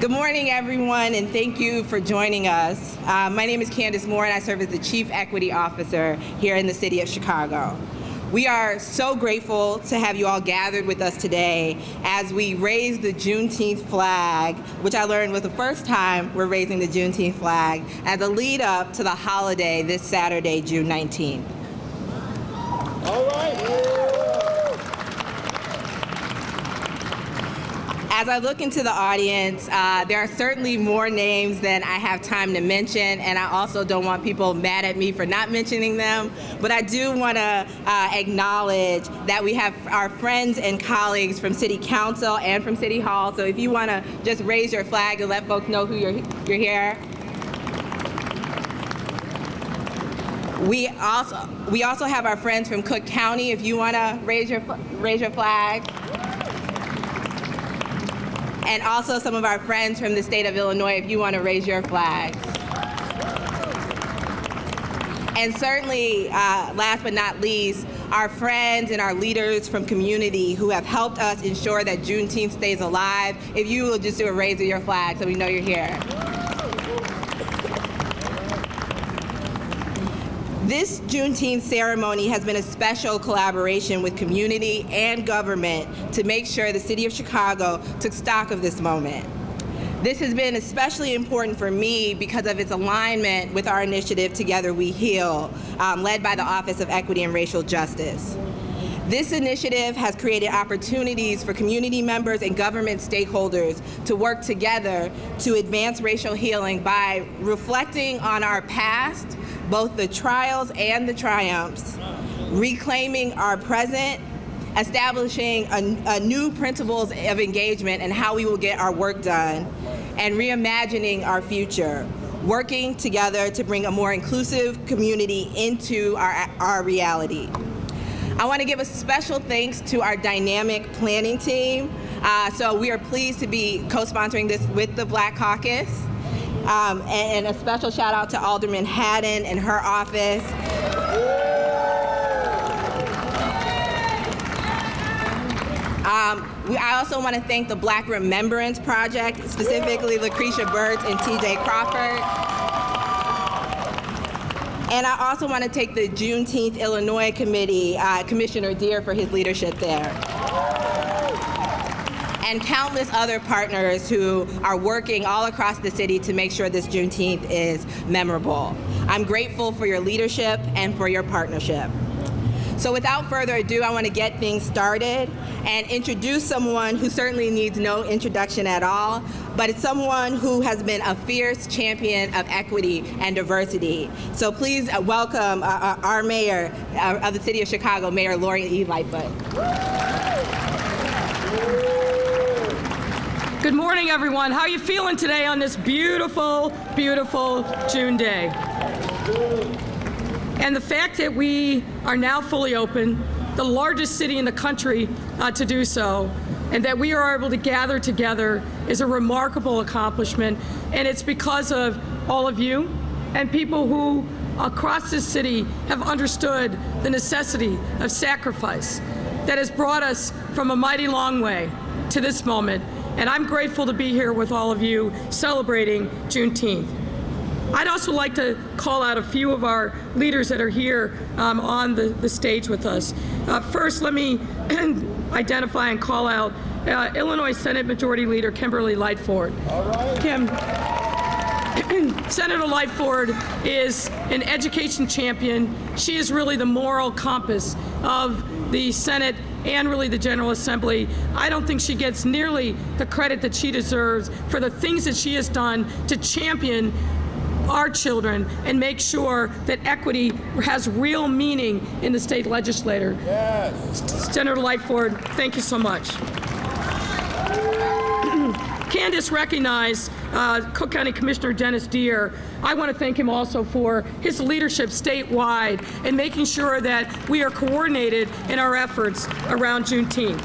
Good morning, everyone, and thank you for joining us. My name is Candace Moore, and I serve as the Chief Equity Officer here in the City of Chicago. We are so grateful to have you all gathered with us today as we raise the Juneteenth flag, which I learned was the first time we're raising the Juneteenth flag, as a lead up to the holiday this Saturday, June 19th. All right. As I look into the audience, there are certainly more names than I have time to mention, and I also don't want people mad at me for not mentioning them, but I do want to acknowledge that we have our friends and colleagues from City Council and from City Hall, so if you want to just raise your flag and let folks know who you're here. We also have our friends from Cook County, if you want to raise your flag. And also some of our friends from the state of Illinois, if you want to raise your flags. And certainly, last but not least, our friends and our leaders from community who have helped us ensure that Juneteenth stays alive. If you will just do a raise of your flag so we know you're here. This Juneteenth ceremony has been a special collaboration with community and government to make sure the City of Chicago took stock of this moment. This has been especially important for me because of its alignment with our initiative, Together We Heal, led by the Office of Equity and Racial Justice. This initiative has created opportunities for community members and government stakeholders to work together to advance racial healing by reflecting on our past, both the trials and the triumphs, reclaiming our present, establishing a new principles of engagement and how we will get our work done, and reimagining our future, working together to bring a more inclusive community into our reality. I want to give a special thanks to our dynamic planning team. So we are pleased to be co-sponsoring this with the Black Caucus. And a special shout out to Alderman Haddon and her office. I also want to thank the Black Remembrance Project, specifically Lucretia Burtz and TJ Crawford. And I also want to take the Juneteenth Illinois Committee, Commissioner Deere, for his leadership there. And countless other partners who are working all across the city to make sure this Juneteenth is memorable. I'm grateful for your leadership and for your partnership. So without further ado, I want to get things started and introduce someone who certainly needs no introduction at all, but it's someone who has been a fierce champion of equity and diversity. So please welcome our mayor of the City of Chicago, Mayor Laurie E. Lightfoot. Good morning, everyone. How are you feeling today on this beautiful, beautiful June day? And the fact that we are now fully open, the largest city in the country to do so, and that we are able to gather together is a remarkable accomplishment. And it's because of all of you and people who across this city have understood the necessity of sacrifice that has brought us from a mighty long way to this moment. And I'm grateful to be here with all of you celebrating Juneteenth. I'd also like to call out a few of our leaders that are here on the stage with us. First, let me identify and call out Illinois Senate Majority Leader Kimberly Lightford. All right. Kim, Senator Lightford is an education champion. She is really the moral compass of the Senate and really the General Assembly. I don't think she gets nearly the credit that she deserves for the things that she has done to champion our children and make sure that equity has real meaning in the state legislature. Yes. Senator Lightford, thank you so much. Candace recognized Cook County Commissioner Dennis Deere. I want to thank him also for his leadership statewide and making sure that we are coordinated in our efforts around Juneteenth.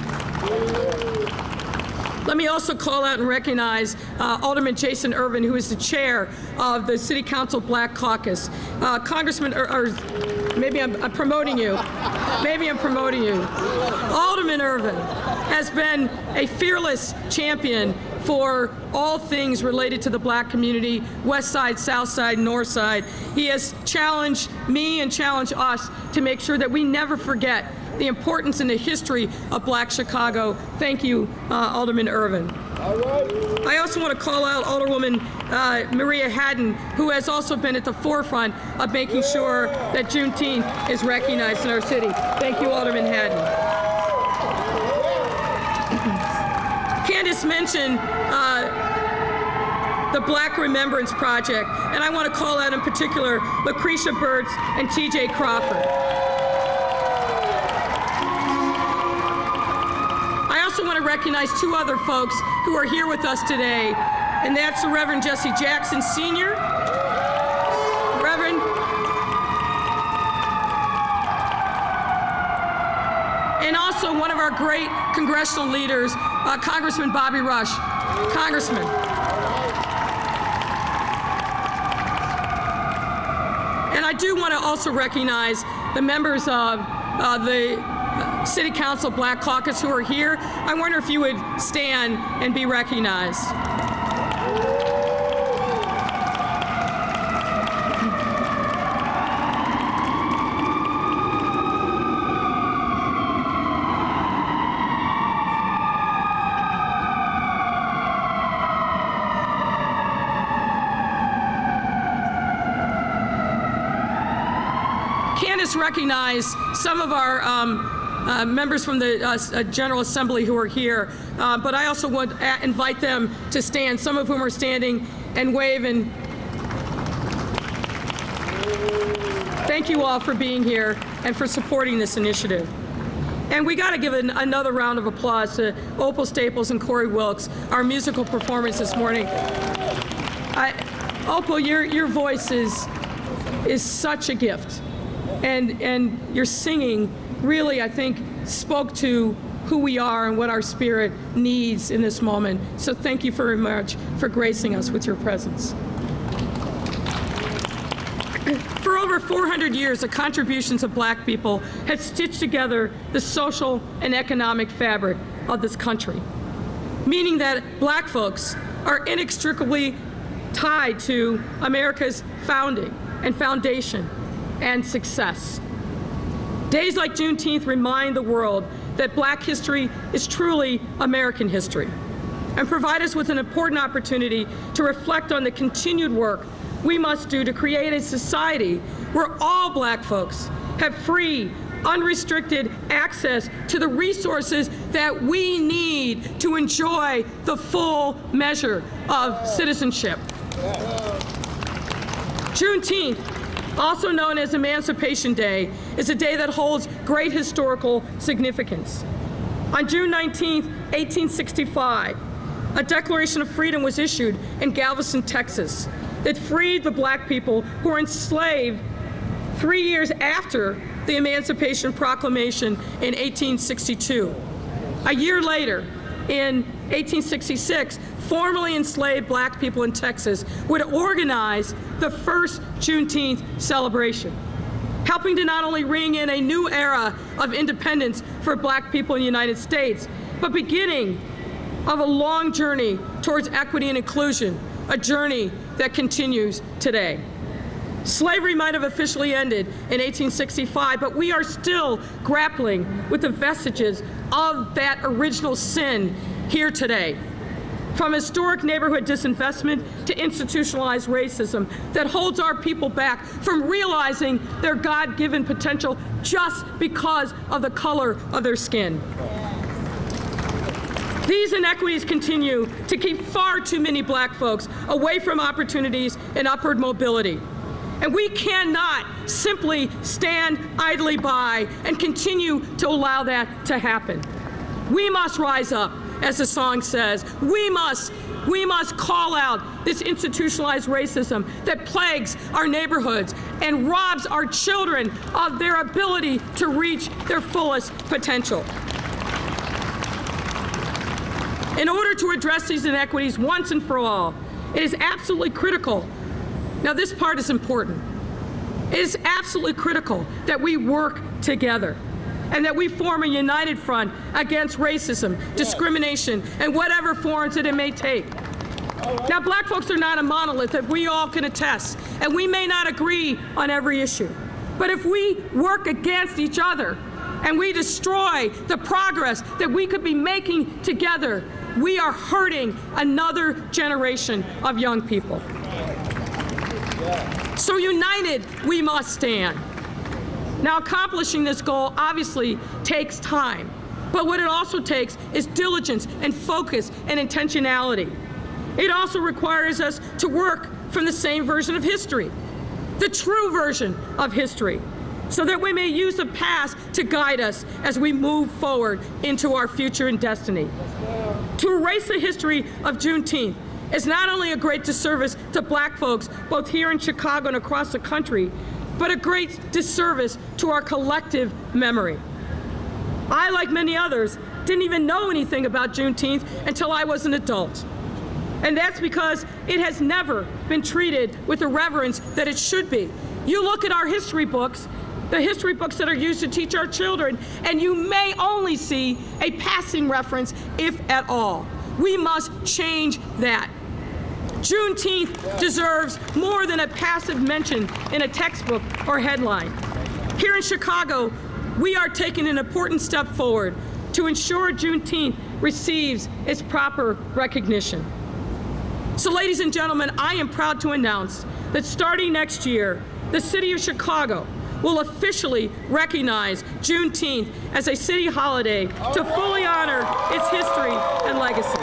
Let me also call out and recognize Alderman Jason Irvin, who is the chair of the City Council Black Caucus. Congressman, or maybe I'm promoting you. Maybe I'm promoting you. Alderman Irvin has been a fearless champion for all things related to the Black community, West Side, South Side, North Side. He has challenged me and challenged us to make sure that we never forget the importance and the history of Black Chicago. Thank you, Alderman Irvin. All right. I also want to call out Alderwoman Maria Haddon, who has also been at the forefront of making sure that Juneteenth is recognized in our city. Thank you, Alderman Haddon. Candace mentioned the Black Remembrance Project, and I want to call out in particular Lucretia Burtz and TJ Crawford. I also want to recognize two other folks who are here with us today, and that's the Reverend Jesse Jackson Sr. Reverend. And also one of our great congressional leaders, Congressman Bobby Rush. Congressman. And I do want to also recognize the members of the City Council Black Caucus who are here. I wonder if you would stand and be recognized. Candace recognized some of our members from the General Assembly who are here, but I also want to invite them to stand, some of whom are standing and wave. And thank you all for being here and for supporting this initiative. And we got to give another round of applause to Opal Staples and Corey Wilkes, our musical performance this morning. Opal, your voice is such a gift, and your singing really, I think, spoke to who we are and what our spirit needs in this moment. So thank you very much for gracing us with your presence. For over 400 years, the contributions of Black people have stitched together the social and economic fabric of this country, meaning that Black folks are inextricably tied to America's founding and foundation and success. Days like Juneteenth remind the world that Black history is truly American history and provide us with an important opportunity to reflect on the continued work we must do to create a society where all Black folks have free, unrestricted access to the resources that we need to enjoy the full measure of citizenship. Juneteenth, also known as Emancipation Day, is a day that holds great historical significance. On June 19, 1865, a Declaration of Freedom was issued in Galveston, Texas, that freed the Black people who were enslaved 3 years after the Emancipation Proclamation in 1862. A year later, in 1866, formerly enslaved Black people in Texas would organize the first Juneteenth celebration, helping to not only ring in a new era of independence for Black people in the United States, but beginning of a long journey towards equity and inclusion, a journey that continues today. Slavery might have officially ended in 1865, but we are still grappling with the vestiges of that original sin here today. From historic neighborhood disinvestment to institutionalized racism that holds our people back from realizing their God-given potential just because of the color of their skin. These inequities continue to keep far too many Black folks away from opportunities and upward mobility. And we cannot simply stand idly by and continue to allow that to happen. We must rise up, as the song says. We must call out this institutionalized racism that plagues our neighborhoods and robs our children of their ability to reach their fullest potential. In order to address these inequities once and for all, it is absolutely critical. Now, this part is important. It is absolutely critical that we work together. and that we form a united front against racism, discrimination, and whatever forms that it may take. Now, black folks are not a monolith that we all can attest, and we may not agree on every issue. But if we work against each other and we destroy the progress that we could be making together, we are hurting another generation of young people. So united, we must stand. Now, accomplishing this goal obviously takes time, but what it also takes is diligence and focus and intentionality. It also requires us to work from the same version of history, the true version of history, so that we may use the past to guide us as we move forward into our future and destiny. To erase the history of Juneteenth is not only a great disservice to black folks, both here in Chicago and across the country, but a great disservice to our collective memory. I, like many others, didn't even know anything about Juneteenth until I was an adult. And that's because it has never been treated with the reverence that it should be. You look at our history books, the history books that are used to teach our children, and you may only see a passing reference, if at all. We must change that. Juneteenth deserves more than a passive mention in a textbook or headline. Here in Chicago, we are taking an important step forward to ensure Juneteenth receives its proper recognition. So, ladies and gentlemen, I am proud to announce that starting next year, the City of Chicago will officially recognize Juneteenth as a city holiday to fully honor its history and legacy.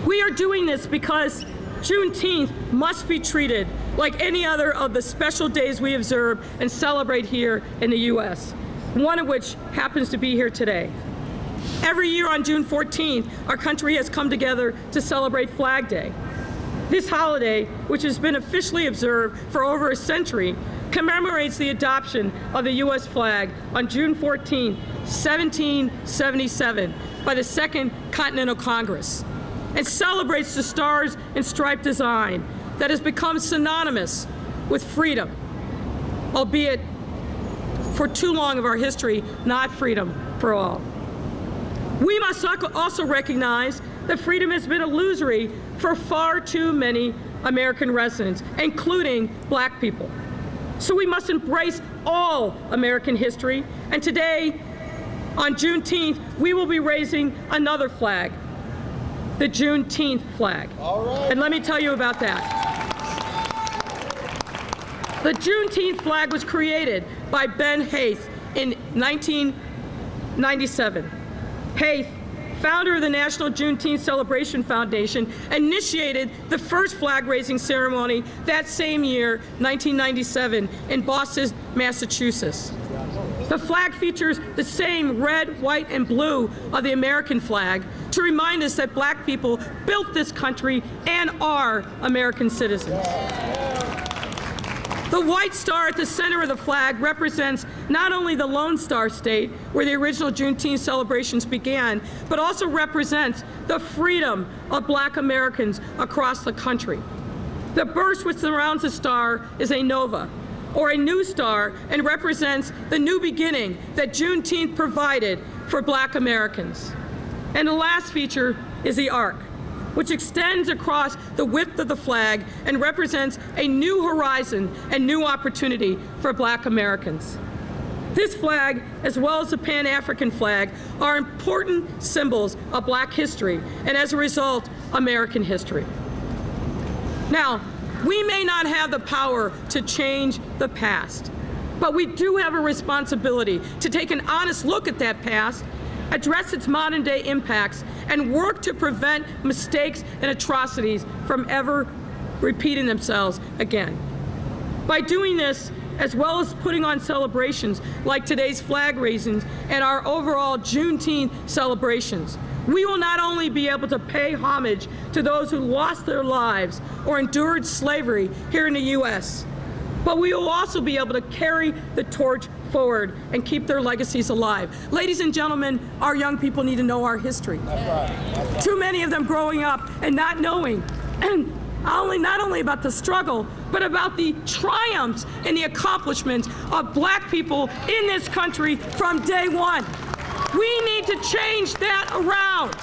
We are doing this because Juneteenth must be treated like any other of the special days we observe and celebrate here in the U.S., one of which happens to be here today. Every year on June 14th, our country has come together to celebrate Flag Day. This holiday, which has been officially observed for over a century, commemorates the adoption of the U.S. flag on June 14, 1777, by the Second Continental Congress, and celebrates the stars and stripe design that has become synonymous with freedom, albeit for too long of our history, not freedom for all. We must also recognize that freedom has been illusory for far too many American residents, including black people. So we must embrace all American history, and today, on Juneteenth, we will be raising another flag, the Juneteenth flag. All right. And let me tell you about that. The Juneteenth flag was created by Ben Haith in 1997. Haith, founder of the National Juneteenth Celebration Foundation, initiated the first flag-raising ceremony that same year, 1997, in Boston, Massachusetts. The flag features the same red, white, and blue of the American flag to remind us that black people built this country and are American citizens. The white star at the center of the flag represents not only the Lone Star State, where the original Juneteenth celebrations began, but also represents the freedom of black Americans across the country. The burst which surrounds the star is a nova, or a new star, and represents the new beginning that Juneteenth provided for black Americans. And the last feature is the arc, which extends across the width of the flag and represents a new horizon and new opportunity for black Americans. This flag, as well as the Pan-African flag, are important symbols of black history and, as a result, American history. Now, we may not have the power to change the past, but we do have a responsibility to take an honest look at that past, address its modern-day impacts, and work to prevent mistakes and atrocities from ever repeating themselves again. By doing this, as well as putting on celebrations like today's flag raisings and our overall Juneteenth celebrations, we will not only be able to pay homage to those who lost their lives or endured slavery here in the U.S., but we will also be able to carry the torch forward and keep their legacies alive. Ladies and gentlemen, our young people need to know our history. That's right. Too many of them growing up and not knowing, and not only about the struggle, but about the triumphs and the accomplishments of Black people in this country from day one. We need to change that around.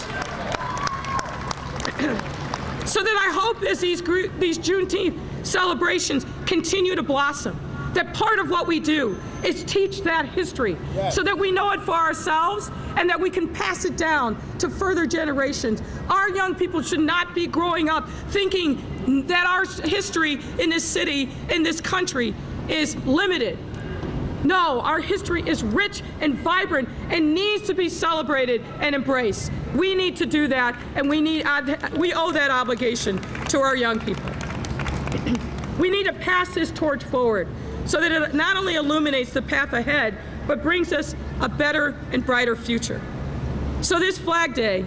So that I hope as these Juneteenth celebrations continue to blossom, that part of what we do is teach that history, so that we know it for ourselves and that we can pass it down to further generations. Our young people should not be growing up thinking that our history in this city, in this country, is limited. No, our history is rich and vibrant and needs to be celebrated and embraced. We need to do that, and we owe that obligation to our young people. We need to pass this torch forward so that it not only illuminates the path ahead, but brings us a better and brighter future. So this Flag Day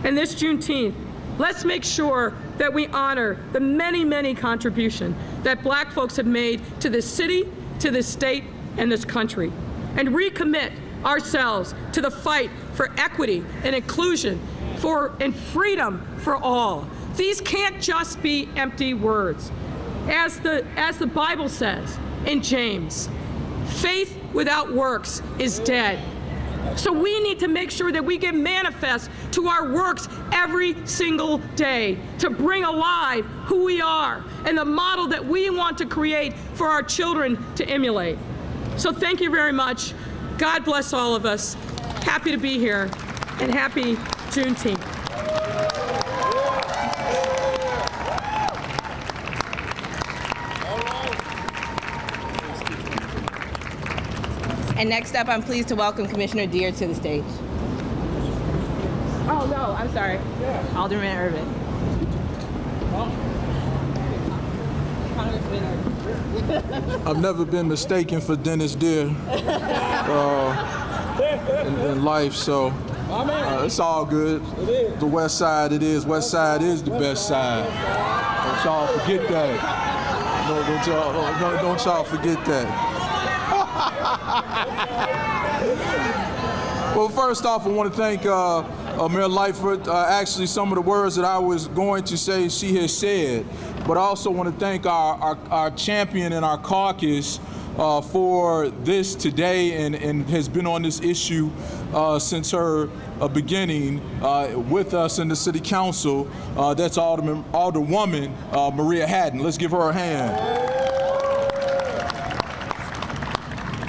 and this Juneteenth, let's make sure that we honor the many, many contributions that Black folks have made to this city, to this state, and this country, and recommit ourselves to the fight for equity and inclusion and freedom for all. These can't just be empty words. As the Bible says in James, faith without works is dead. So we need to make sure that we get manifest to our works every single day to bring alive who we are and the model that we want to create for our children to emulate. So thank you very much. God bless all of us. Happy to be here, and happy Juneteenth. And next up, I'm pleased to welcome Commissioner Deere to the stage. Oh, no, I'm sorry. Alderman Irvin. I've never been mistaken for Dennis Deere in life, so it's all good. The West Side, it is. West Side is the best side. Don't y'all forget that. Don't y'all forget that. Well, first off, I want to thank Mayor Lightford. Actually, some of the words that I was going to say, she has said. But I also want to thank our champion in our caucus for this today and has been on this issue since her beginning with us in the City Council. That's Alderwoman Maria Haddon. Let's give her a hand.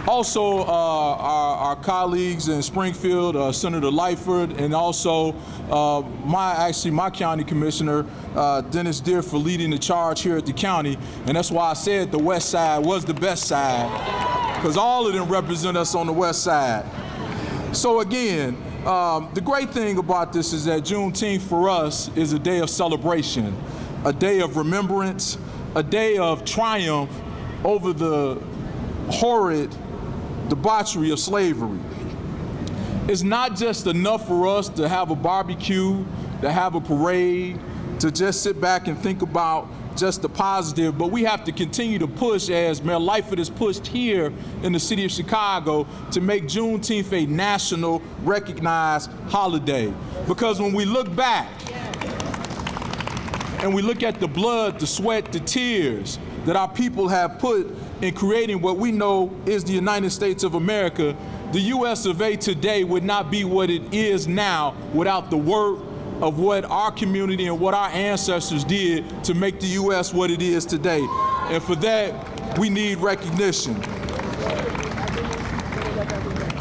Also, our colleagues in Springfield, Senator Lightford, and also my county commissioner, Dennis Deere, for leading the charge here at the county. And that's why I said the West Side was the best side, because all of them represent us on the West Side. So again, the great thing about this is that Juneteenth for us is a day of celebration, a day of remembrance, a day of triumph over the horrid debauchery of slavery. It's not just enough for us to have a barbecue, to have a parade, to just sit back and think about just the positive, but we have to continue to push, as Mayor Lightford has pushed here in the city of Chicago, to make Juneteenth a national recognized holiday. Because when we look back and we look at the blood, the sweat, the tears that our people have put in creating what we know is the United States of America, the U.S. of A. today would not be what it is now without the work of what our community and what our ancestors did to make the U.S. what it is today. And for that, we need recognition.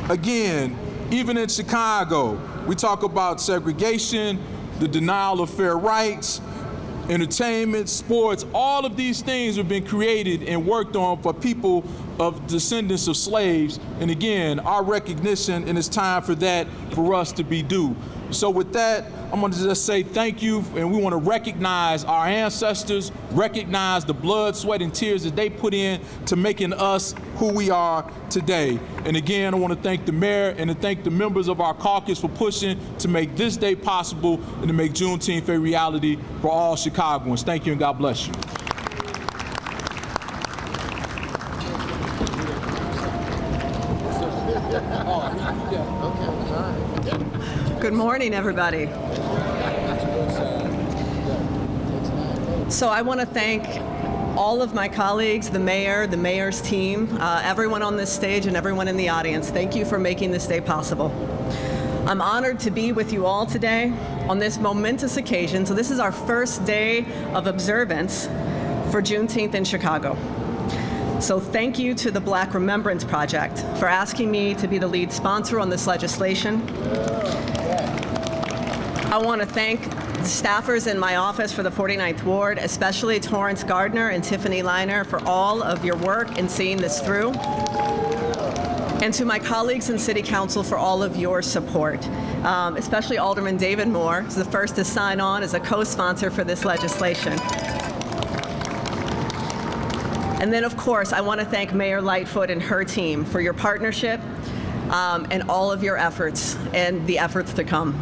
Again, even in Chicago, we talk about segregation, the denial of fair rights, entertainment, sports. All of these things have been created and worked on for people of descendants of slaves. And again, our recognition, and it's time for that for us to be due. So with that, I'm going to just say thank you, and we want to recognize our ancestors, recognize the blood, sweat, and tears that they put in to making us who we are today. And again, I want to thank the mayor and to thank the members of our caucus for pushing to make this day possible and to make Juneteenth a reality for all Chicagoans. Thank you, and God bless you. Good morning, everybody. So I want to thank all of my colleagues, the mayor, the mayor's team, everyone on this stage and everyone in the audience. Thank you for making this day possible. I'm honored to be with you all today on this momentous occasion. So this is our first day of observance for Juneteenth in Chicago. So thank you to the Black Remembrance Project for asking me to be the lead sponsor on this legislation. I want to thank the staffers in my office for the 49th Ward, especially Torrance Gardner and Tiffany Liner, for all of your work in seeing this through. And to my colleagues in City Council for all of your support, especially Alderman David Moore, who's the first to sign on as a co-sponsor for this legislation. And then, of course, I want to thank Mayor Lightfoot and her team for your partnership and all of your efforts and the efforts to come.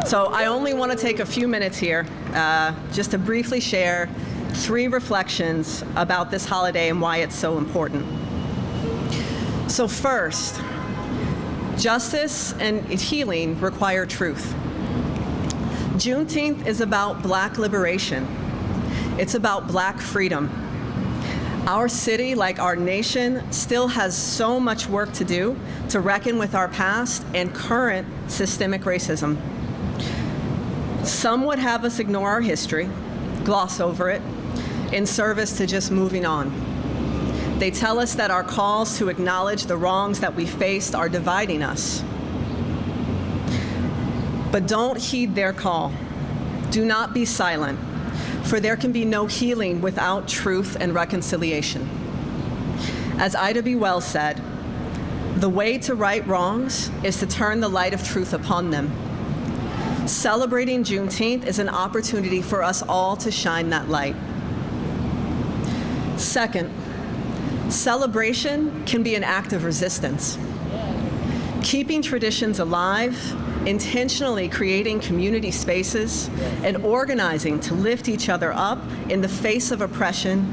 So I only want to take a few minutes here just to briefly share 3 reflections about this holiday and why it's so important. So first, justice and healing require truth. Juneteenth is about Black liberation. It's about Black freedom. Our city, like our nation, still has so much work to do to reckon with our past and current systemic racism. Some would have us ignore our history, gloss over it, in service to just moving on. They tell us that our calls to acknowledge the wrongs that we faced are dividing us. But don't heed their call. Do not be silent, for there can be no healing without truth and reconciliation. As Ida B. Wells said, the way to right wrongs is to turn the light of truth upon them. Celebrating Juneteenth is an opportunity for us all to shine that light. Second, celebration can be an act of resistance. Keeping traditions alive, intentionally creating community spaces, and organizing to lift each other up in the face of oppression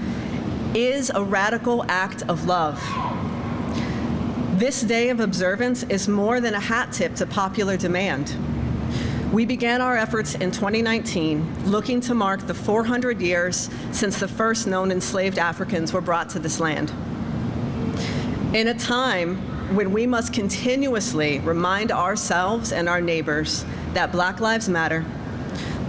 is a radical act of love. This day of observance is more than a hat tip to popular demand. We began our efforts in 2019, looking to mark the 400 years since the first known enslaved Africans were brought to this land. In a time when we must continuously remind ourselves and our neighbors that Black lives matter,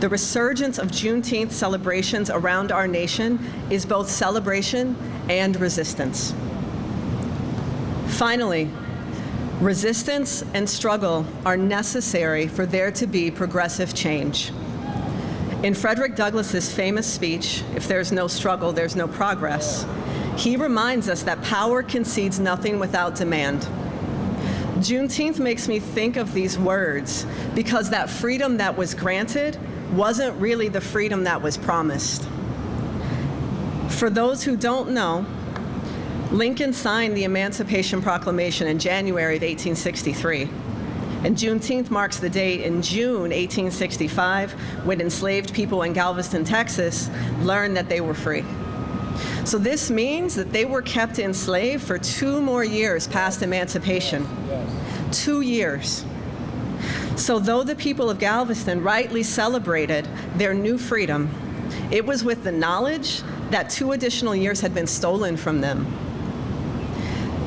the resurgence of Juneteenth celebrations around our nation is both celebration and resistance. Finally, resistance and struggle are necessary for there to be progressive change. In Frederick Douglass's famous speech, "If there's no struggle, there's no progress," he reminds us that power concedes nothing without demand. Juneteenth makes me think of these words because that freedom that was granted wasn't really the freedom that was promised. For those who don't know, Lincoln signed the Emancipation Proclamation in January of 1863, and Juneteenth marks the date in June 1865 when enslaved people in Galveston, Texas learned that they were free. So this means that they were kept enslaved for 2 more years past emancipation. 2 years. So though the people of Galveston rightly celebrated their new freedom, it was with the knowledge that 2 additional years had been stolen from them.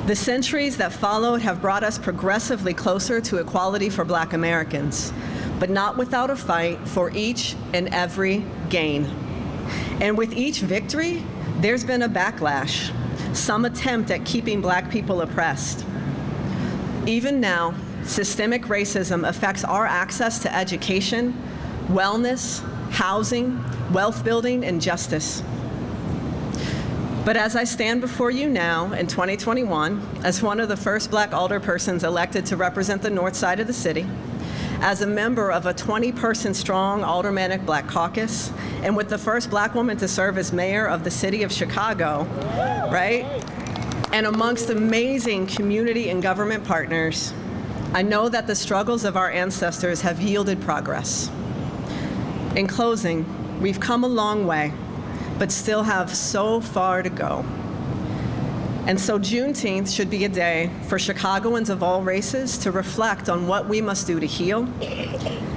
The centuries that followed have brought us progressively closer to equality for Black Americans, but not without a fight for each and every gain. And with each victory, there's been a backlash, some attempt at keeping Black people oppressed. Even now, systemic racism affects our access to education, wellness, housing, wealth building, and justice. But as I stand before you now in 2021, as one of the first Black alderpersons elected to represent the north side of the city, as a member of a 20-person strong aldermanic Black Caucus, and with the first Black woman to serve as mayor of the city of Chicago, right? And amongst amazing community and government partners, I know that the struggles of our ancestors have yielded progress. In closing, we've come a long way, but still have so far to go. And so Juneteenth should be a day for Chicagoans of all races to reflect on what we must do to heal,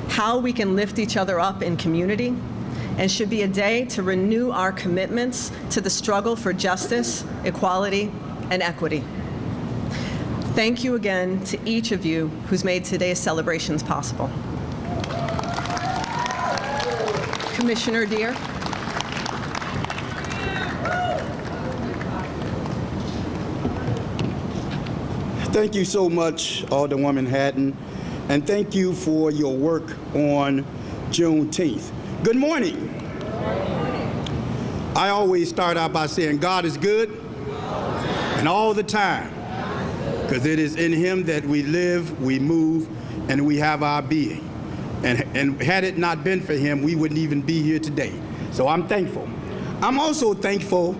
how we can lift each other up in community, and should be a day to renew our commitments to the struggle for justice, equality, and equity. Thank you again to each of you who's made today's celebrations possible. Commissioner Deere. Thank you so much, Alderwoman Hatton, and thank you for your work on Juneteenth. Good morning. I always start out by saying God is good and all the time, because it is in him that we live, we move, and we have our being. And had it not been for him, we wouldn't even be here today. So I'm thankful. I'm also thankful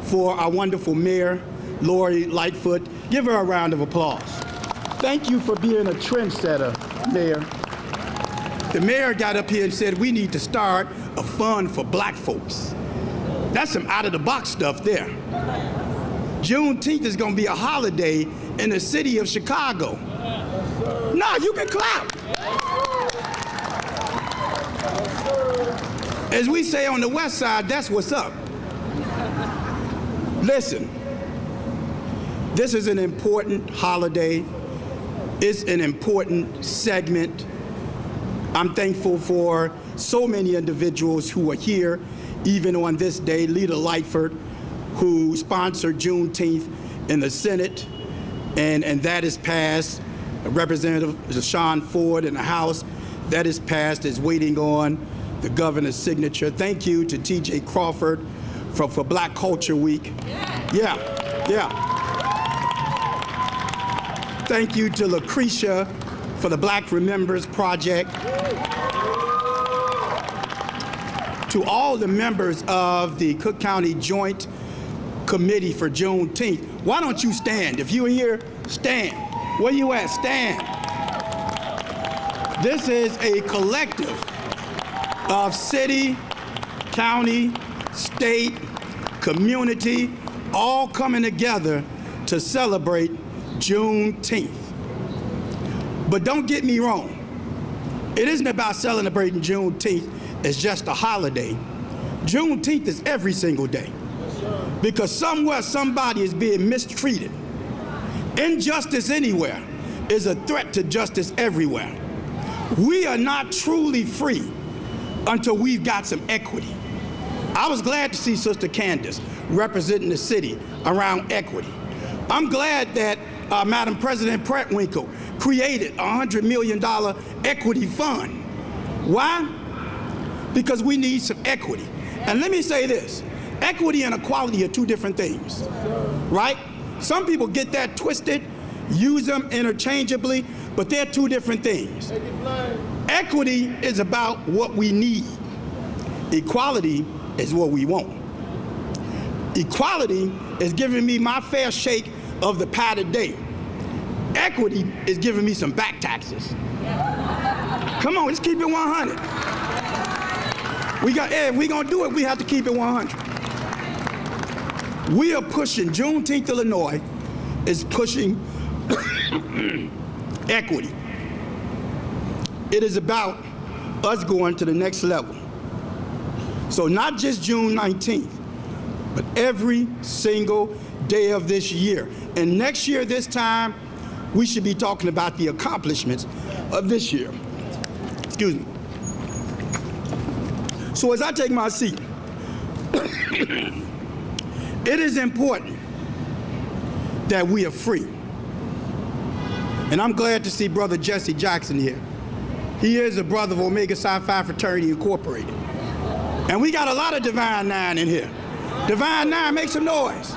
for our wonderful mayor, Laurie Lightfoot. Give her a round of applause. Thank you for being a trendsetter, Mayor. The mayor got up here and said we need to start a fund for black folks. That's some out-of-the-box stuff there. Juneteenth is going to be a holiday in the city of Chicago. No, you can clap. As we say on the west side, that's what's up. Listen, this is an important holiday. It's an important segment. I'm thankful for so many individuals who are here, even on this day. Leader Lightford, who sponsored Juneteenth in the Senate, and that is passed. Representative Sean Ford in the House, that is passed, is waiting on the governor's signature. Thank you to T.J. Crawford for Black Culture Week. Yeah. Thank you to Lucretia for the Black Remembrance Project. To all the members of the Cook County Joint Committee for Juneteenth, why don't you stand? If you're here, stand. Where you at? Stand. This is a collective of city, county, state, community, all coming together to celebrate Juneteenth. But don't get me wrong. It isn't about celebrating Juneteenth as just a holiday. Juneteenth is every single day. Because somewhere somebody is being mistreated. Injustice anywhere is a threat to justice everywhere. We are not truly free until we've got some equity. I was glad to see Sister Candace representing the city around equity. I'm glad that Madam President Prettwinkle created a $100 million equity fund. Why? Because we need some equity. And let me say this, equity and equality are two different things, right? Some people get that twisted, use them interchangeably, but they're two different things. Equity is about what we need. Equality is what we want. Equality is giving me my fair shake of the pie today. Equity is giving me some back taxes. Come on, let's keep it 100. If we're gonna do it, we have to keep it 100. We are pushing, Juneteenth, Illinois is pushing equity. It is about us going to the next level. So not just June 19th, but every single day of this year. And next year, this time, we should be talking about the accomplishments of this year. Excuse me. So as I take my seat, it is important that we are free. And I'm glad to see Brother Jesse Jackson here. He is a brother of Omega Psi Phi Fraternity Incorporated. And we got a lot of Divine Nine in here. Divine Nine, make some noise.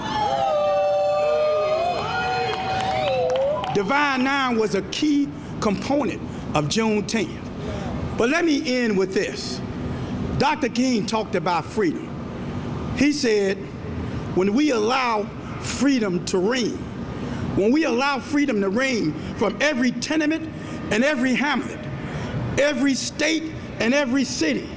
Divine Nine was a key component of Juneteenth. But let me end with this. Dr. King talked about freedom. He said, when we allow freedom to reign, when we allow freedom to reign from every tenement and every hamlet, every state and every city,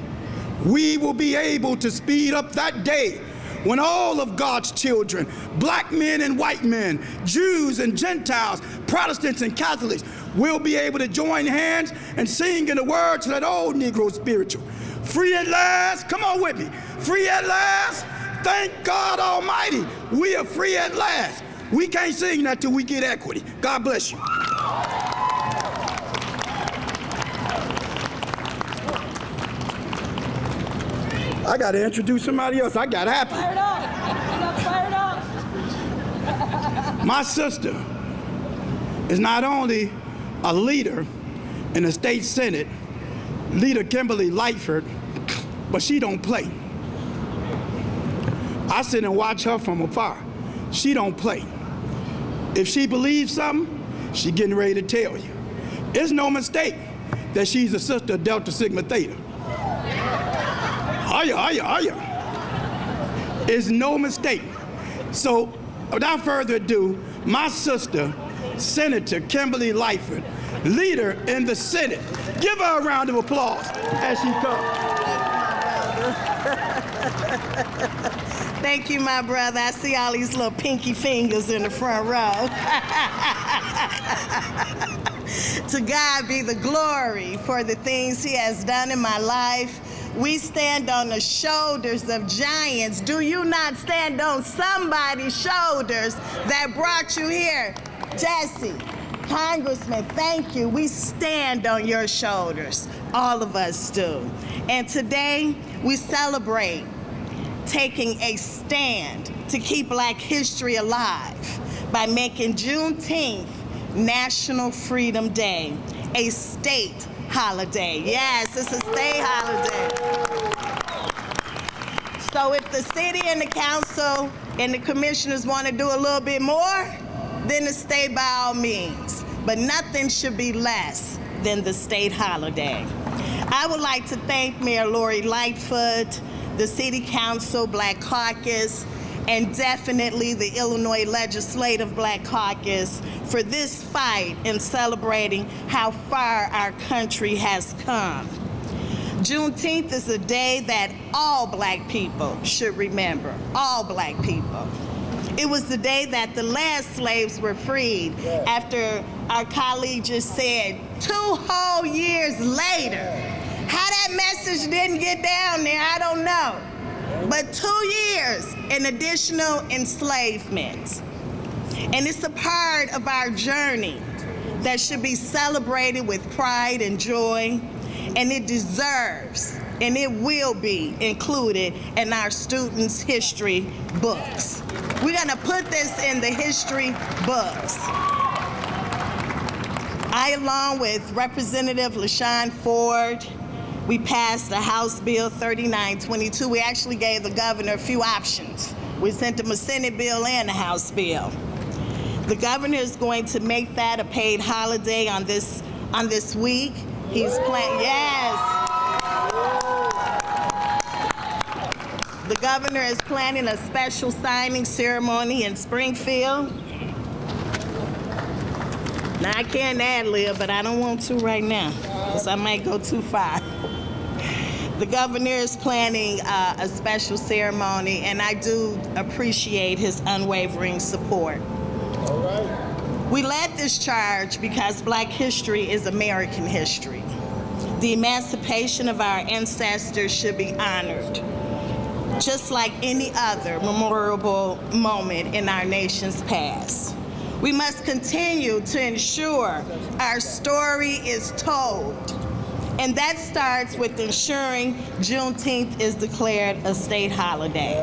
we will be able to speed up that day when all of God's children, black men and white men, Jews and Gentiles, Protestants and Catholics, will be able to join hands and sing in the words of that old Negro spiritual. Free at last, come on with me. Free at last, thank God Almighty, we are free at last. We can't sing that till we get equity. God bless you. I got to introduce somebody else. I got happy. Fired up. You got fired up. My sister is not only a leader in the state senate, leader Kimberly Lightford, but she don't play. I sit and watch her from afar. She don't play. If she believes something, she getting ready to tell you. It's no mistake that she's a sister of Delta Sigma Theta. It's no mistake. So, without further ado, my sister, Senator Kimberly Lightford, leader in the Senate. Give her a round of applause as she comes. Thank you, my brother. I see all these little pinky fingers in the front row. To God be the glory for the things he has done in my life. We stand on the shoulders of giants. Do you not stand on somebody's shoulders that brought you here? Jesse, Congressman, thank you. We stand on your shoulders. All of us do. And today, we celebrate taking a stand to keep Black history alive by making Juneteenth National Freedom Day a state holiday. Yes, it's a state holiday. So if the city and the council and the commissioners want to do a little bit more, then the state by all means. But nothing should be less than the state holiday. I would like to thank Mayor Laurie Lightfoot, the City Council Black Caucus, and definitely the Illinois Legislative Black Caucus for this fight in celebrating how far our country has come. Juneteenth is a day that all Black people should remember, all Black people. It was the day that the last slaves were freed after our colleague just said 2 whole years later. How that message didn't get down there, I don't know. But 2 years in additional enslavement. And it's a part of our journey that should be celebrated with pride and joy, and it deserves and it will be included in our students' history books. We're gonna put this in the history books. I, along with Representative LaShawn Ford, we passed a House Bill 3922. We actually gave the governor a few options. We sent him a Senate bill and a House bill. The governor is going to make that a paid holiday on this week. He's planning, yes. The governor is planning a special signing ceremony in Springfield. Now I can't ad-lib, but I don't want to right now, because I might go too far. The governor is planning a special ceremony, and I do appreciate his unwavering support. All right. We led this charge because Black history is American history. The emancipation of our ancestors should be honored, just like any other memorable moment in our nation's past. We must continue to ensure our story is told, and that starts with ensuring Juneteenth is declared a state holiday.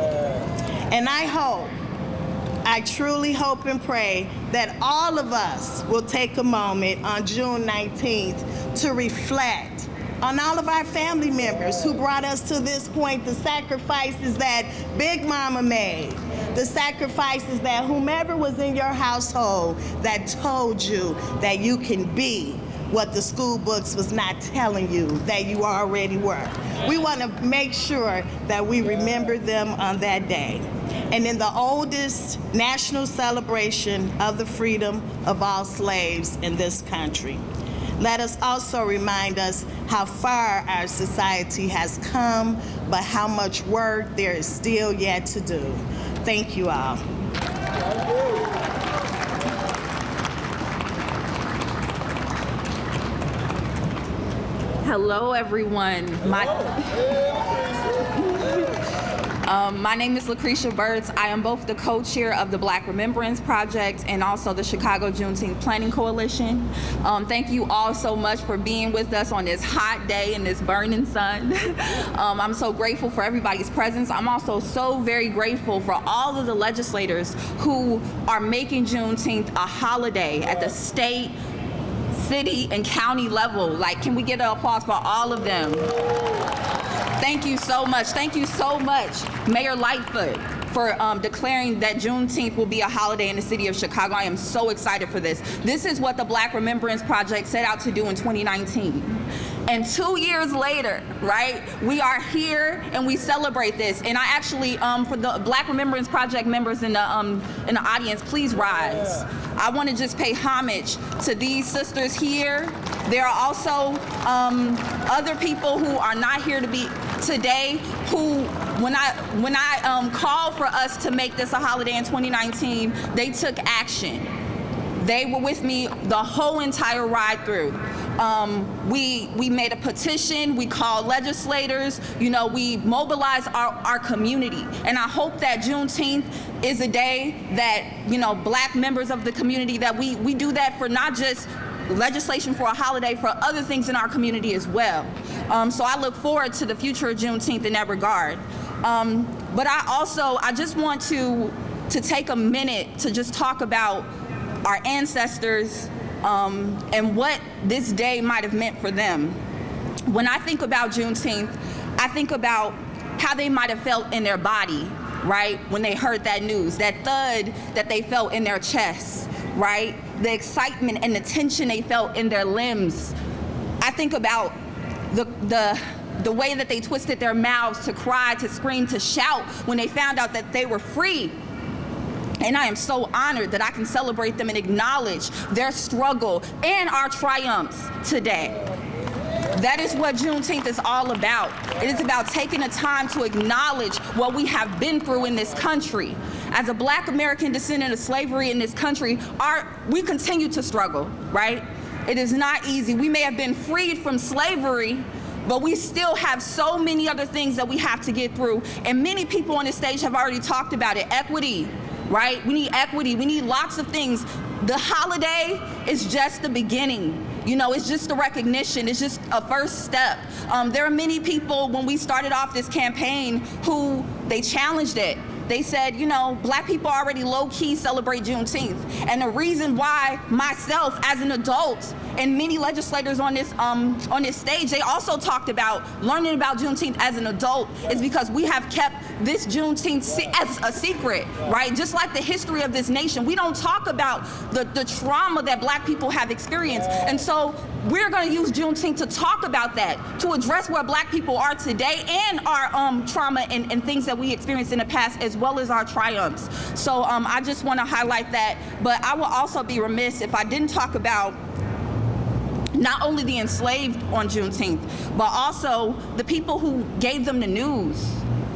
And I truly hope and pray that all of us will take a moment on June 19th to reflect on all of our family members who brought us to this point, the sacrifices that Big Mama made, the sacrifices that whomever was in your household that told you that you can be what the school books was not telling you that you already were. We want to make sure that we remember them on that day. And in the oldest national celebration of the freedom of all slaves in this country, let us also remind us how far our society has come, but how much work there is still yet to do. Thank you all. Hello, everyone. My name is Lucretia Burtz. I am both the co-chair of the Black Remembrance Project and also the Chicago Juneteenth Planning Coalition. Thank you all so much for being with us on this hot day in this burning sun. I'm so grateful for everybody's presence. I'm also so very grateful for all of the legislators who are making Juneteenth a holiday at the state, city, and county level. Like, can we get an applause for all of them? Thank you so much. Thank you so much, Mayor Lightfoot, for declaring that Juneteenth will be a holiday in the city of Chicago. I am so excited for this. This is what the Black Remembrance Project set out to do in 2019. And 2 years later, right, we are here and we celebrate this. And I actually, for the Black Remembrance Project members in the audience, please rise. I want to just pay homage to these sisters here. There are also other people who are not here to be today, who, when I called for us to make this a holiday in 2019, they took action. They were with me the whole entire ride through. We made a petition, we called legislators, you know, we mobilized our community. And I hope that Juneteenth is a day that, you know, Black members of the community, that we do that for not just legislation for a holiday, for other things in our community as well. So I look forward to the future of Juneteenth in that regard. But I just want to take a minute to just talk about our ancestors and what this day might have meant for them. When I think about Juneteenth, I think about how they might have felt in their body, right? When they heard that news, that thud that they felt in their chests, right? The excitement and the tension they felt in their limbs. I think about the way that they twisted their mouths to cry, to scream, to shout when they found out that they were free. And I am so honored that I can celebrate them and acknowledge their struggle and our triumphs today. That is what Juneteenth is all about. It is about taking the time to acknowledge what we have been through in this country. As a Black American descendant of slavery in this country, we continue to struggle, right? It is not easy. We may have been freed from slavery, but we still have so many other things that we have to get through. And many people on this stage have already talked about it. Equity, right? We need equity. We need lots of things. The holiday is just the beginning. You know, it's just a recognition. It's just a first step. There are many people, when we started off this campaign, who they challenged it. They said, you know, Black people already low-key celebrate Juneteenth. And the reason why myself as an adult and many legislators on this stage, they also talked about learning about Juneteenth as an adult is because we have kept this Juneteenth as a secret, right? Just like the history of this nation. We don't talk about the trauma that Black people have experienced. And so we're gonna use Juneteenth to talk about that, to address where Black people are today and our trauma and things that we experienced in the past, as well as our triumphs. So I just wanna highlight that, but I will also be remiss if I didn't talk about not only the enslaved on Juneteenth, but also the people who gave them the news,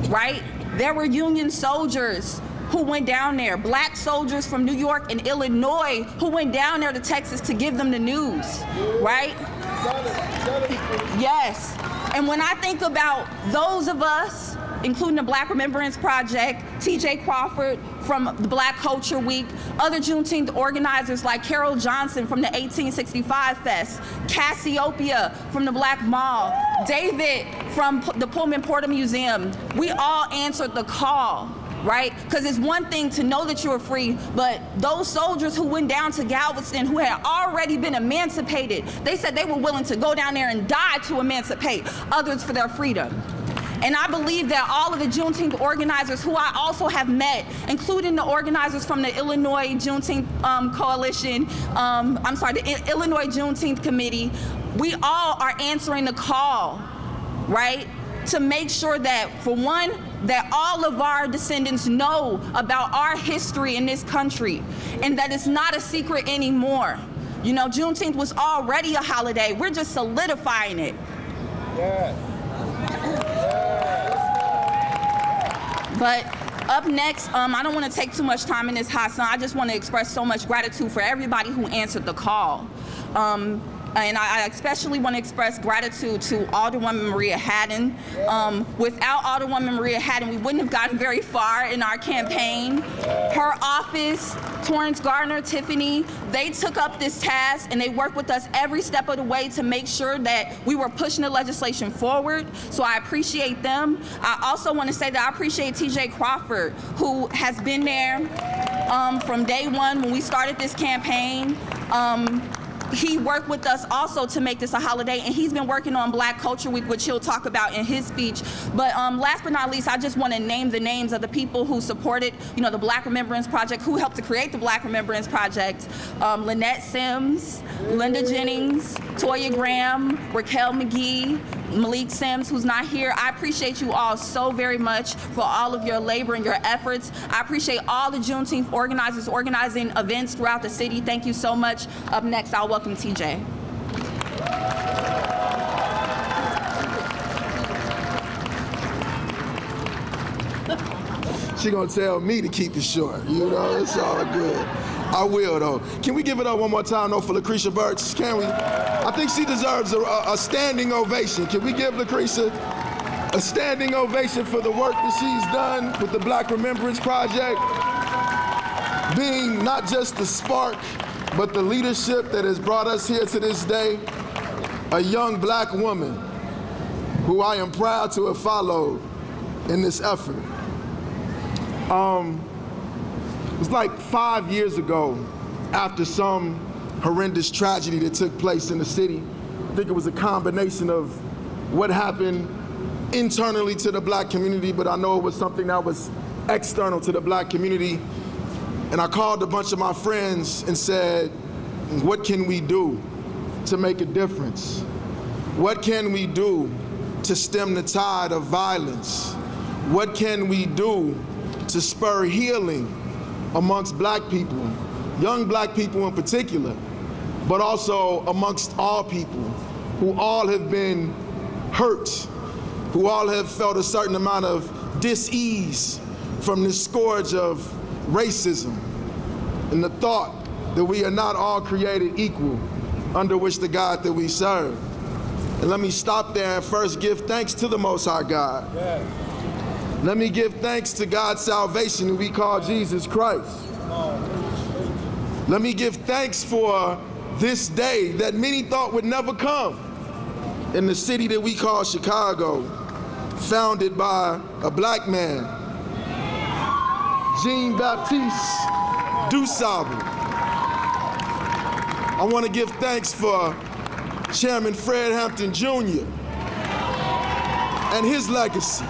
right? There were Union soldiers who went down there, Black soldiers from New York and Illinois who went down there to Texas to give them the news, right? Yes. And when I think about those of us, including the Black Remembrance Project, T.J. Crawford from the Black Culture Week, other Juneteenth organizers like Carol Johnson from the 1865 Fest, Cassiopeia from the Black Mall, David from the Pullman Porter Museum, we all answered the call, right? Because it's one thing to know that you are free, but those soldiers who went down to Galveston who had already been emancipated, they said they were willing to go down there and die to emancipate others for their freedom. And I believe that all of the Juneteenth organizers who I also have met, including the organizers from the Illinois Juneteenth Coalition, the Illinois Juneteenth Committee, we all are answering the call, right? To make sure that, for one, that all of our descendants know about our history in this country and that it's not a secret anymore. You know, Juneteenth was already a holiday. We're just solidifying it. But up next, I don't want to take too much time in this hot sun. I just want to express so much gratitude for everybody who answered the call. And I especially want to express gratitude to Alderwoman Maria Haddon. Without Alderwoman Maria Haddon, we wouldn't have gotten very far in our campaign. Her office, Torrance Gardner, Tiffany, they took up this task and they worked with us every step of the way to make sure that we were pushing the legislation forward. So I appreciate them. I also want to say that I appreciate TJ Crawford, who has been there from day one when we started this campaign. He worked with us also to make this a holiday, and he's been working on Black Culture Week, which he'll talk about in his speech. But last but not least, I just want to name the names of the people who supported, the Black Remembrance Project, who helped to create the Black Remembrance Project. Lynette Sims, Linda Jennings, Toya Graham, Raquel McGee, Malik Sims, who's not here. I appreciate you all so very much for all of your labor and your efforts. I appreciate all the Juneteenth organizers organizing events throughout the city. Thank you so much. Up next, I'll welcome TJ. She gonna tell me to keep it short, it's all good. I will, though. Can we give it up one more time, though, for Lucretia Burks? Can we? I think she deserves a standing ovation. Can we give Lucretia a standing ovation for the work that she's done with the Black Remembrance Project, being not just the spark, but the leadership that has brought us here to this day, a young Black woman who I am proud to have followed in this effort. It was like 5 years ago, after some horrendous tragedy that took place in the city. I think it was a combination of what happened internally to the Black community, but I know it was something that was external to the Black community. And I called a bunch of my friends and said, what can we do to make a difference? What can we do to stem the tide of violence? What can we do to spur healing amongst Black people, young Black people in particular, but also amongst all people who all have been hurt, who all have felt a certain amount of dis-ease from this scourge of racism and the thought that we are not all created equal under which the God that we serve. And let me stop there and first give thanks to the Most High God. Yeah. Let me give thanks to God's salvation who we call Jesus Christ. Let me give thanks for this day that many thought would never come in the city that we call Chicago, founded by a Black man, Jean-Baptiste Dusable. I want to give thanks for Chairman Fred Hampton Jr. and his legacy.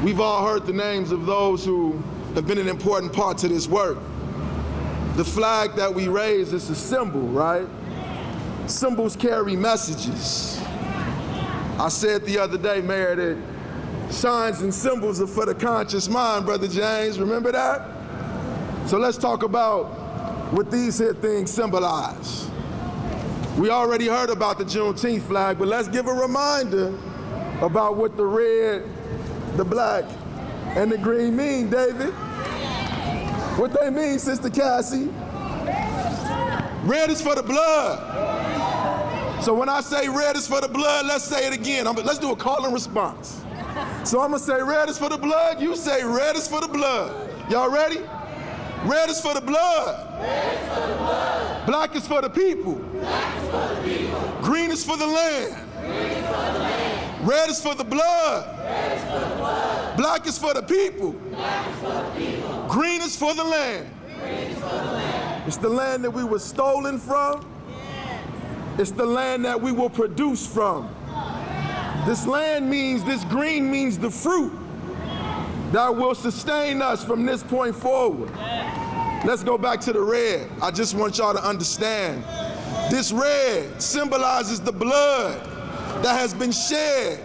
We've all heard the names of those who have been an important part to this work. The flag that we raise is a symbol, right? Symbols carry messages. I said the other day, Mayor, that signs and symbols are for the conscious mind, Brother James, remember that? So let's talk about what these here things symbolize. We already heard about the Juneteenth flag, but let's give a reminder about what the red, the black, and the green mean, David. What they mean, Sister Cassie? Red is for the blood. So when I say red is for the blood, let's say it again. Let's do a call and response. So I'm gonna say red is for the blood, you say red is for the blood. Y'all ready? Red is for the blood. Red is for the blood. Black is for the people. Black is for the people. Green is for the land. Green is for the land. Red is for the blood. Red is for the blood. Black is for the people. Black is for the people. Green is for the land. Green is for the land. It's the land that we were stolen from. It's the land that we will produce from. This land means, this green means the fruit that will sustain us from this point forward. Let's go back to the red. I just want y'all to understand. This red symbolizes the blood that has been shed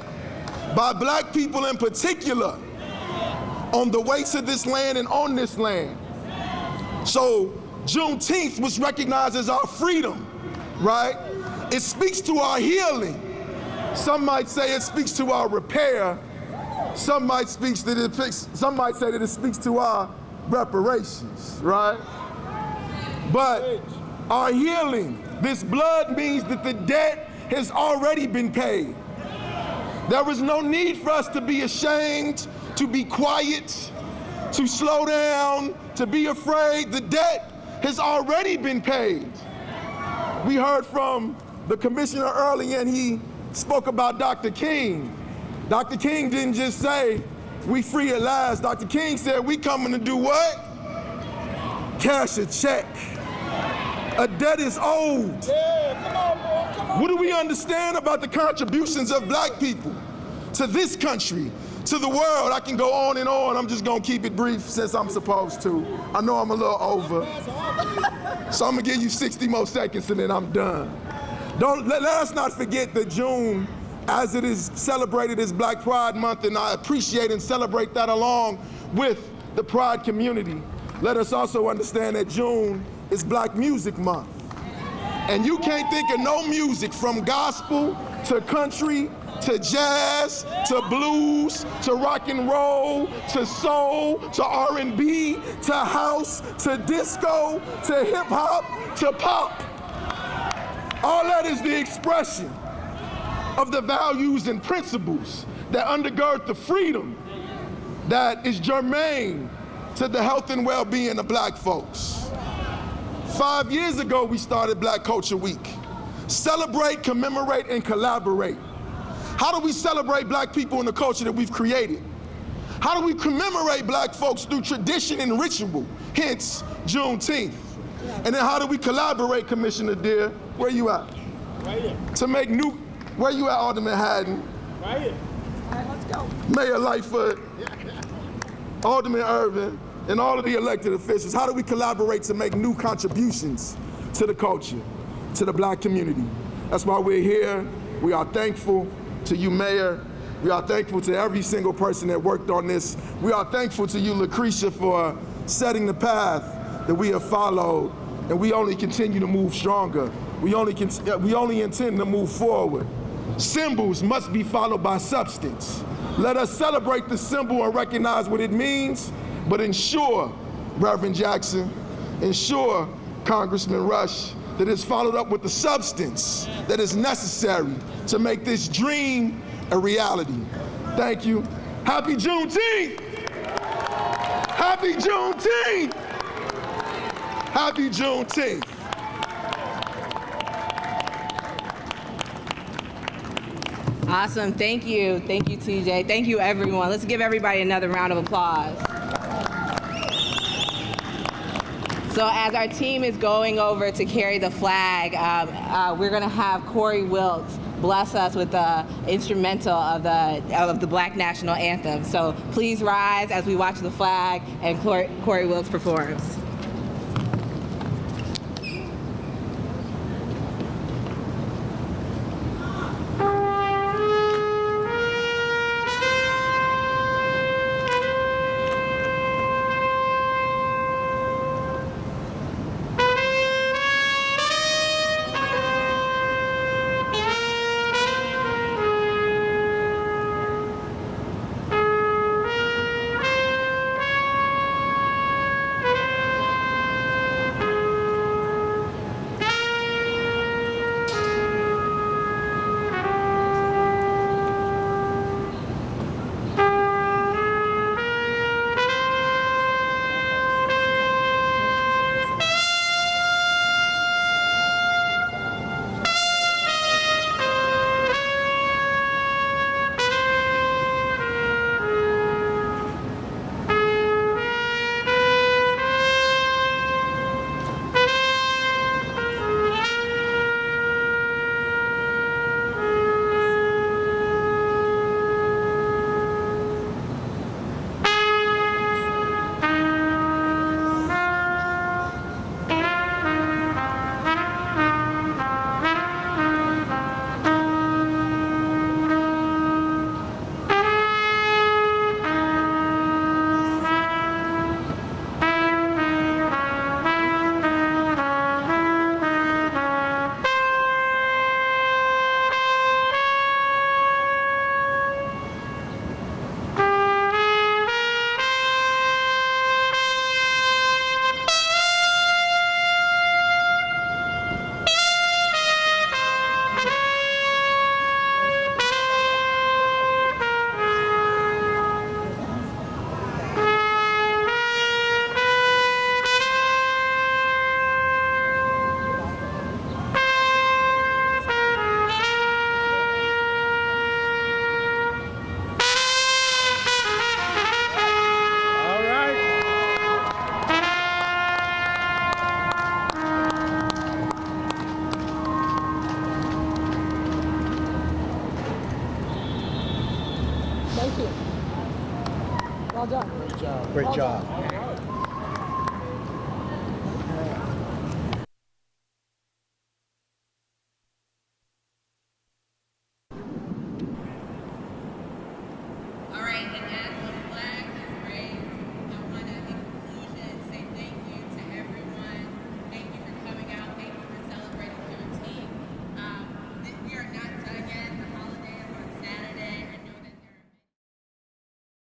by Black people in particular on the way to this land and on this land. So Juneteenth was recognized as our freedom, right? It speaks to our healing. Some might say it speaks to our repair. Some might say that it speaks to our reparations, right? But our healing, this blood means that the debt has already been paid. There is no need for us to be ashamed, to be quiet, to slow down, to be afraid. The debt has already been paid. We heard from the commissioner earlier, and he spoke about Dr. King. Dr. King didn't just say, we free at last. Dr. King said, we coming to do what? Cash a check. A debt is owed. What do we understand about the contributions of black people to this country, to the world? I can go on and on. I'm just gonna keep it brief since I'm supposed to. I know I'm a little over. So I'm gonna give you 60 more seconds and then I'm done. Let us not forget that June, as it is celebrated as Black Pride Month, and I appreciate and celebrate that along with the Pride community. Let us also understand that June is Black Music Month. And you can't think of no music from gospel to country to jazz to blues to rock and roll to soul to R&B to house to disco to hip hop to pop. All that is the expression of the values and principles that undergird the freedom that is germane to the health and well-being of black folks. 5 years ago, we started Black Culture Week. Celebrate, commemorate, and collaborate. How do we celebrate black people and the culture that we've created? How do we commemorate black folks through tradition and ritual, hence Juneteenth? And then how do we collaborate, Commissioner Deere? Where you at? Right here. To make new, where you at, Alderman Haddon? Right here. All right, let's go. Mayor Lightford, Alderman Irvin, and all of the elected officials. How do we collaborate to make new contributions to the culture, to the black community? That's why we're here. We are thankful to you, Mayor. We are thankful to every single person that worked on this. We are thankful to you, Lucretia, for setting the path that we have followed, and we only continue to move stronger. We only intend to move forward. Symbols must be followed by substance. Let us celebrate the symbol and recognize what it means, but ensure, Reverend Jackson, ensure, Congressman Rush, that it's followed up with the substance that is necessary to make this dream a reality. Thank you. Happy Juneteenth! Happy Juneteenth! Happy Juneteenth! Awesome, thank you. Thank you, TJ. Thank you, everyone. Let's give everybody another round of applause. So as our team is going over to carry the flag, we're gonna have Corey Wiltz bless us with the instrumental of the Black National Anthem. So please rise as we watch the flag and Corey Wiltz performs. Well done. Great job. Great Well job. done.